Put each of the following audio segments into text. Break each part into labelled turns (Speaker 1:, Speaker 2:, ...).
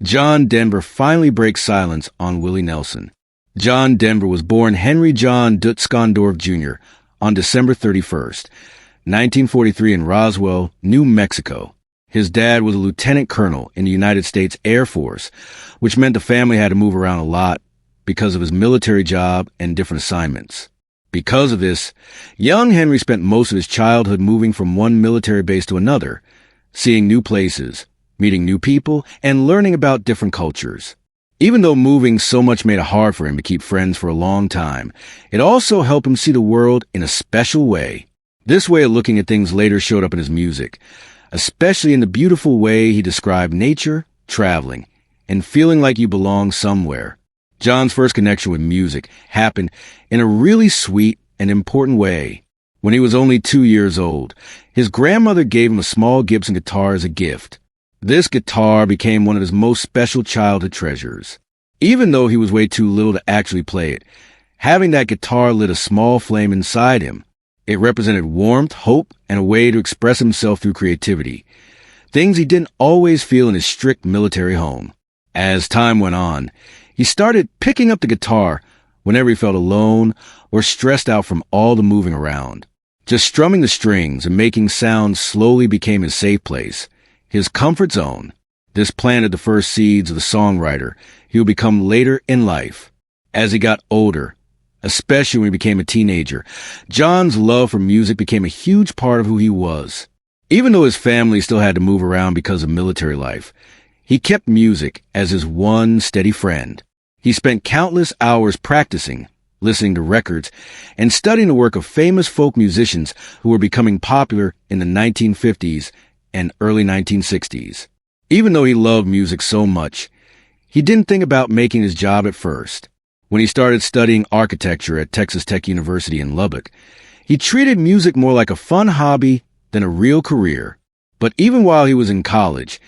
Speaker 1: John Denver finally breaks silence on Willie Nelson. John Denver was born Henry John Dutzkondorf Jr. on December 31st, 1943 in Roswell, New Mexico. His dad was a lieutenant colonel in the United States Air Force, which meant the family had to move around a lot because of his military job and different assignments. Because of this, young Henry spent most of his childhood moving from one military base to another, seeing new places, meeting new people, and learning about different cultures. Even though moving so much made it hard for him to keep friends for a long time, it also helped him see the world in a special way. This way of looking at things later showed up in his music, especially in the beautiful way he described nature, traveling, and feeling like you belong somewhere. John's first connection with music happened in a really sweet and important way. When he was only 2 years old, his grandmother gave him a small Gibson guitar as a gift. This guitar became one of his most special childhood treasures. Even though he was way too little to actually play it, having that guitar lit a small flame inside him. It represented warmth, hope, and a way to express himself through creativity, things he didn't always feel in his strict military home. As time went on, he started picking up the guitar whenever he felt alone or stressed out from all the moving around. Just strumming the strings and making sounds slowly became his safe place, his comfort zone. This planted the first seeds of the songwriter he would become later in life. As he got older, especially when he became a teenager, John's love for music became a huge part of who he was. Even though his family still had to move around because of military life, he kept music as his one steady friend. He spent countless hours practicing, listening to records, and studying the work of famous folk musicians who were becoming popular in the 1950s and early 1960s. Even though he loved music so much, he didn't think about making his job at first. When he started studying architecture at Texas Tech University in Lubbock, he treated music more like a fun hobby than a real career. But even while he was in college,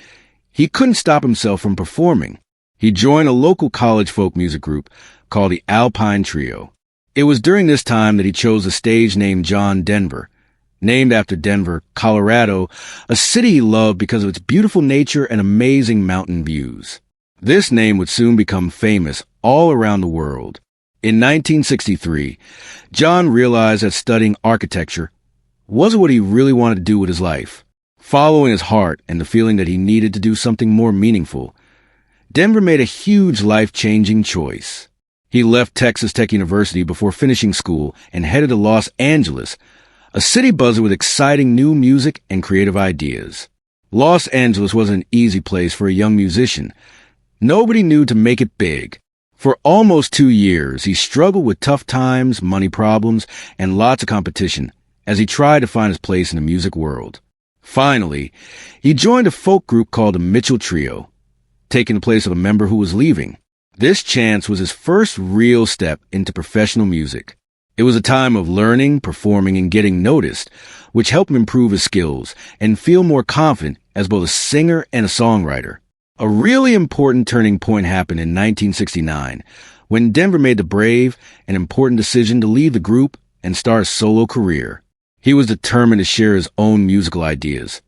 Speaker 1: he couldn't stop himself from performing. He joined a local college folk music group called the Alpine Trio. It was during this time that he chose the stage name John Denver, named after Denver, Colorado, a city he loved because of its beautiful nature and amazing mountain views. This name would soon become famous all around the world. In 1963, John realized that studying architecture wasn't what he really wanted to do with his life. Following his heart and the feeling that he needed to do something more meaningful, Denver made a huge life-changing choice. He left Texas Tech University before finishing school and headed to Los Angeles, a city buzzing with exciting new music and creative ideas. Los Angeles wasn't an easy place for a young musician. Nobody knew to make it big. For almost 2 years, he struggled with tough times, money problems, and lots of competition as he tried to find his place in the music world. Finally, he joined a folk group called the Mitchell Trio, taking the place of a member who was leaving. This chance was his first real step into professional music. It was a time of learning, performing, and getting noticed, which helped him improve his skills and feel more confident as both a singer and a songwriter. A really important turning point happened in 1969, when Denver made the brave and important decision to leave the group and start a solo career. He was determined to share his own musical ideas,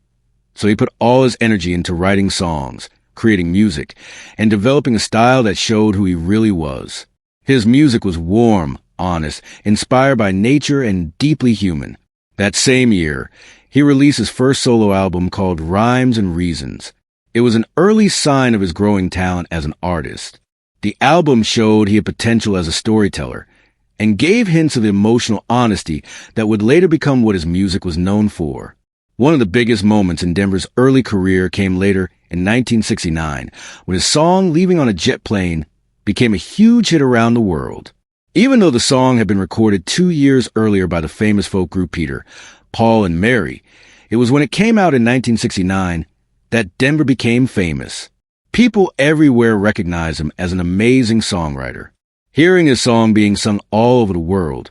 Speaker 1: so he put all his energy into writing songs, creating music, and developing a style that showed who he really was. His music was warm, honest, inspired by nature, and deeply human. That same year, he released his first solo album called Rhymes and Reasons. It was an early sign of his growing talent as an artist. The album showed he had potential as a storyteller and gave hints of the emotional honesty that would later become what his music was known for. One of the biggest moments in Denver's early career came later in 1969, when his song Leaving on a Jet Plane became a huge hit around the world. Even though the song had been recorded 2 years earlier by the famous folk group Peter, Paul, and Mary, it was when it came out in 1969 that Denver became famous. People everywhere recognized him as an amazing songwriter. Hearing his song being sung all over the world,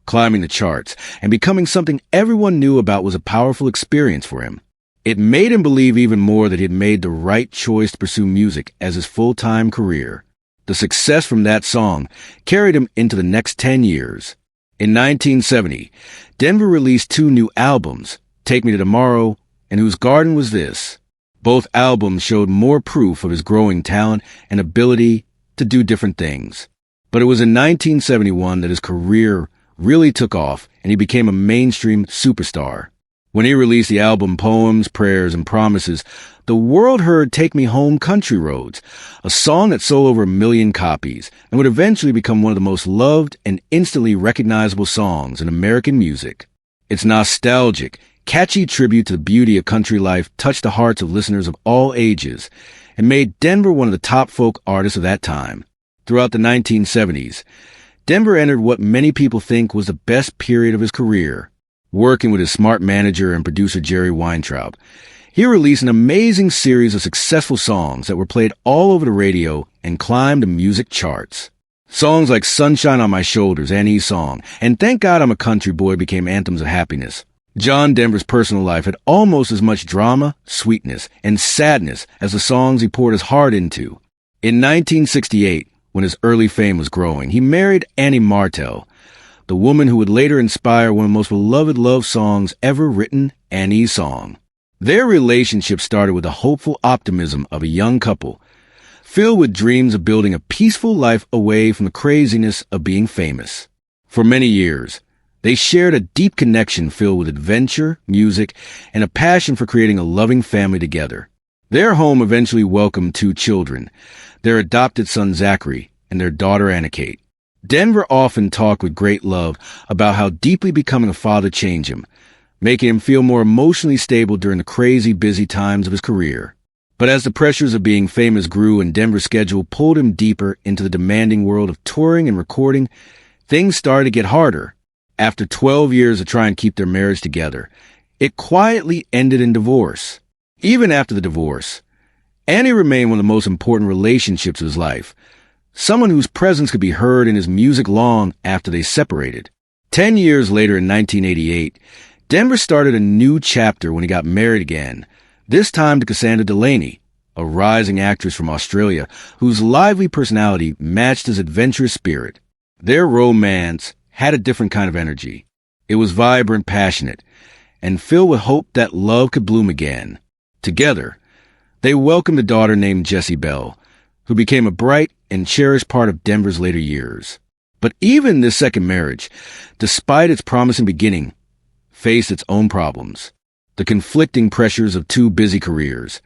Speaker 1: climbing the charts, and becoming something everyone knew about was a powerful experience for him. It made him believe even more that he had made the right choice to pursue music as his full-time career. The success from that song carried him into the next 10 years. In 1970, Denver released 2 new albums, Take Me to Tomorrow and Whose Garden Was This? Both albums showed more proof of his growing talent and ability to do different things. But it was in 1971 that his career really took off and he became a mainstream superstar. When he released the album Poems, Prayers, and Promises, the world heard Take Me Home Country Roads, a song that sold over 1 million copies and would eventually become one of the most loved and instantly recognizable songs in American music. Its nostalgic, catchy tribute to the beauty of country life touched the hearts of listeners of all ages and made Denver one of the top folk artists of that time. Throughout the 1970s, Denver entered what many people think was the best period of his career. Working with his smart manager and producer Jerry Weintraub, he released an amazing series of successful songs that were played all over the radio and climbed the music charts. Songs like Sunshine on My Shoulders, Annie's Song, and Thank God I'm a Country Boy became anthems of happiness. John Denver's personal life had almost as much drama, sweetness, and sadness as the songs he poured his heart into. In 1968, when his early fame was growing, he married Annie Martell, the woman who would later inspire one of the most beloved love songs ever written, Annie's Song. Their relationship started with the hopeful optimism of a young couple, filled with dreams of building a peaceful life away from the craziness of being famous. For many years, they shared a deep connection filled with adventure, music, and a passion for creating a loving family together. Their home eventually welcomed 2 children, their adopted son Zachary and their daughter Anna Kate. Denver often talked with great love about how deeply becoming a father changed him, making him feel more emotionally stable during the crazy, busy times of his career. But as the pressures of being famous grew and Denver's schedule pulled him deeper into the demanding world of touring and recording, things started to get harder. After 12 years of trying to keep their marriage together, it quietly ended in divorce. Even after the divorce, Annie remained one of the most important relationships of his life, someone whose presence could be heard in his music long after they separated. 10 years later in 1988, Denver started a new chapter when he got married again, this time to Cassandra Delaney, a rising actress from Australia whose lively personality matched his adventurous spirit. Their romance had a different kind of energy. It was vibrant, passionate, and filled with hope that love could bloom again. Together, they welcomed a daughter named Jessie Bell, who became a bright and cherished part of Denver's later years. But even this second marriage, despite its promising beginning, faced its own problems. The conflicting pressures of 2 busy careers,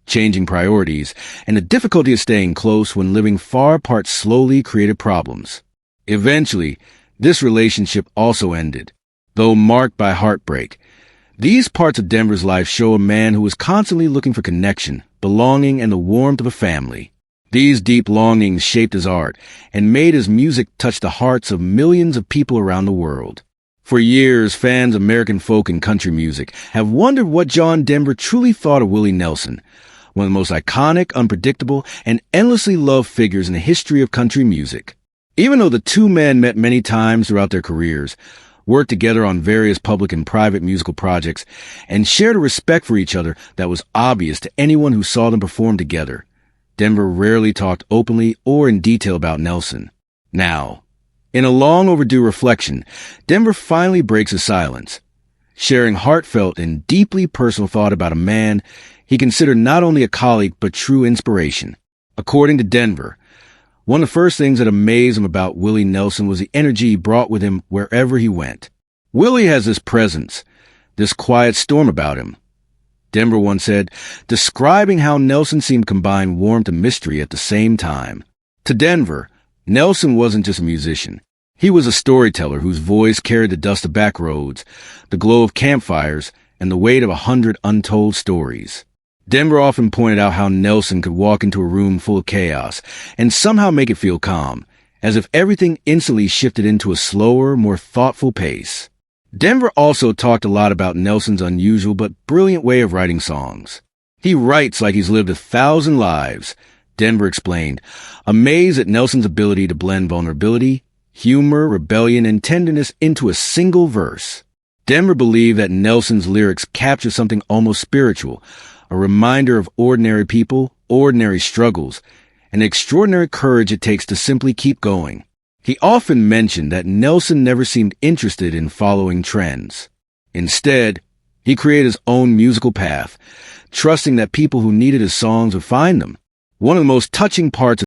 Speaker 1: changing priorities, and the difficulty of staying close when living far apart slowly created problems. Eventually, this relationship also ended. Though marked by heartbreak, these parts of Denver's life show a man who was constantly looking for connection, belonging, and the warmth of a family. These deep longings shaped his art and made his music touch the hearts of millions of people around the world. For years, fans of American folk and country music have wondered what John Denver truly thought of Willie Nelson, one of the most iconic, unpredictable, and endlessly loved figures in the history of country music. Even though the 2 men met many times throughout their careers, worked together on various public and private musical projects, and shared a respect for each other that was obvious to anyone who saw them perform together, Denver rarely talked openly or in detail about Nelson. Now, in a long overdue reflection, Denver finally breaks his silence, sharing heartfelt and deeply personal thought about a man he considered not only a colleague but true inspiration. According to Denver, one of the first things that amazed him about Willie Nelson was the energy he brought with him wherever he went. Willie has this presence, this quiet storm about him. Denver once said, describing how Nelson seemed to combine warmth and mystery at the same time. To Denver, Nelson wasn't just a musician. He was a storyteller whose voice carried the dust of back roads, the glow of campfires, and the weight of 100 untold stories. Denver often pointed out how Nelson could walk into a room full of chaos and somehow make it feel calm, as if everything instantly shifted into a slower, more thoughtful pace. Denver also talked a lot about Nelson's unusual but brilliant way of writing songs. He writes like he's lived 1,000 lives, Denver explained, amazed at Nelson's ability to blend vulnerability, humor, rebellion, and tenderness into a single verse. Denver believed that Nelson's lyrics capture something almost spiritual, a reminder of ordinary people, ordinary struggles, and the extraordinary courage it takes to simply keep going. He often mentioned that Nelson never seemed interested in following trends. Instead, he created his own musical path, trusting that people who needed his songs would find them. One of the most touching parts